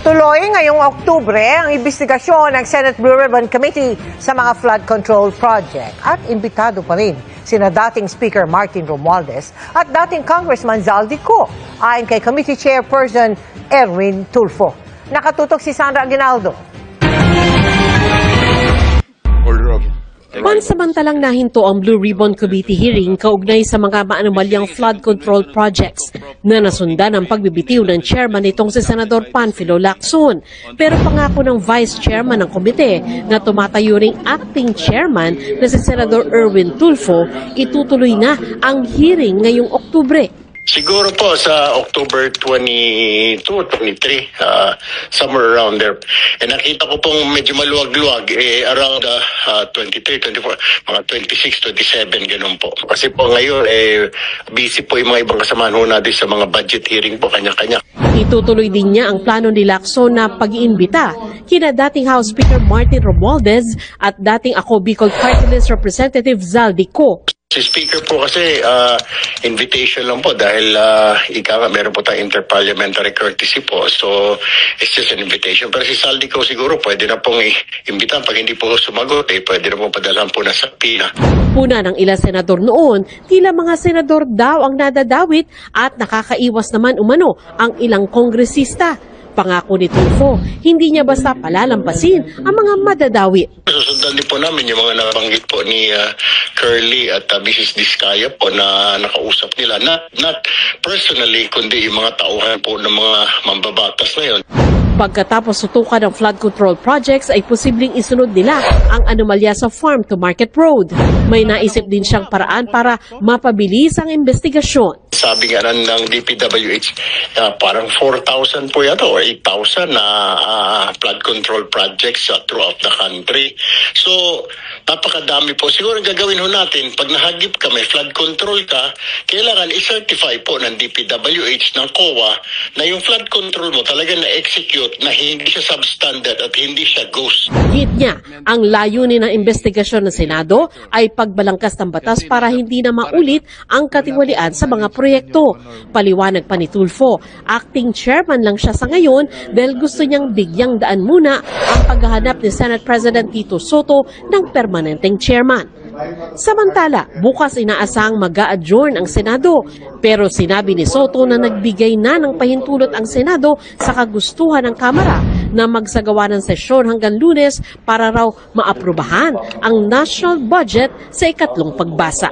Tuloy ngayong Oktubre ang imbestigasyon ng Senate Blue Ribbon Committee sa mga flood control project. At imbitado pa rin sina dating Speaker Martin Romualdez at dating Congressman Zaldi Co. Ayon kay Committee Chairperson Erwin Tulfo. Nakatutok si Sandra Aguinaldo. Pansamantalang nahinto ang Blue Ribbon Committee hearing kaugnay sa mga maanumalyang flood control projects na nasundan ang pagbibitiw ng chairman nitong si Senador Panfilo Lacson. Pero pangako ng vice chairman ng komite na tumatayo ring acting chairman na si Senador Erwin Tulfo, itutuloy na ang hearing ngayong Oktubre. Siguro po sa October 22, 23, somewhere around there. Nakita ko pong medyo maluwag-luwag, around 23, 24, mga 26, 27, ganun po. Kasi po ngayon, busy po yung mga ibang kasamahan ho natin sa mga budget hearing po, kanya-kanya. Itutuloy din niya ang plano ni Lacson na pag-iimbita kina dating House Speaker Martin Romualdez at dating Ako Bicol Party List Representative Zaldi Co. Si Speaker po kasi invitation lang po dahil meron po tayong interparliamentary courtesy po. So, it's just an invitation. Pero si Zaldi ko siguro pwede na pong imbitahan. Pag hindi po sumagot, pwede na pong padalhan po na sa pila. Puna ng ilang senador noon, tila mga senador daw ang nadadawit at nakakaiwas naman umano ang ilang kongresista. Pangako ni Tulfo, hindi niya basta palalampasin ang mga madadawit. Susundan din po namin yung mga nabanggit po ni Curly at Mrs. Diskaya po na nakausap nila. Not personally, kundi yung mga tauhan po ng mga mambabatas na yun. Pagkatapos sutukan ng flood control projects ay posibleng isunod nila ang anomalya sa farm to market road. May naisip din siyang paraan para mapabilis ang investigasyon. Sabi nga ng DPWH, parang 4,000 po yata o 8,000 na flood control projects throughout the country. So, napakadami po. Siguro gagawin ho natin, pag nahagip ka, may flood control ka, kailangan i-certify po ng DPWH, ng COA, na yung flood control mo talaga na-execute na hindi siya substandard at hindi siya ghost. Hit niya, ang layunin ng investigasyon ng Senado ay pagbalangkas ng batas para hindi na maulit ang katiwalian sa mga proyekto. Paliwanag pa ni Tulfo, acting chairman lang siya sa ngayon dahil gusto niyang bigyang daan muna ang paghahanap ni Senate President Tito Soto ng permanenteng chairman. Samantala, bukas inaasahang mag-a-adjourn ang Senado. Pero sinabi ni Soto na nagbigay na ng pahintulot ang Senado sa kagustuhan ng Kamara na magsagawa ng sesyon hanggang Lunes para raw maaprubahan ang national budget sa ikatlong pagbasa.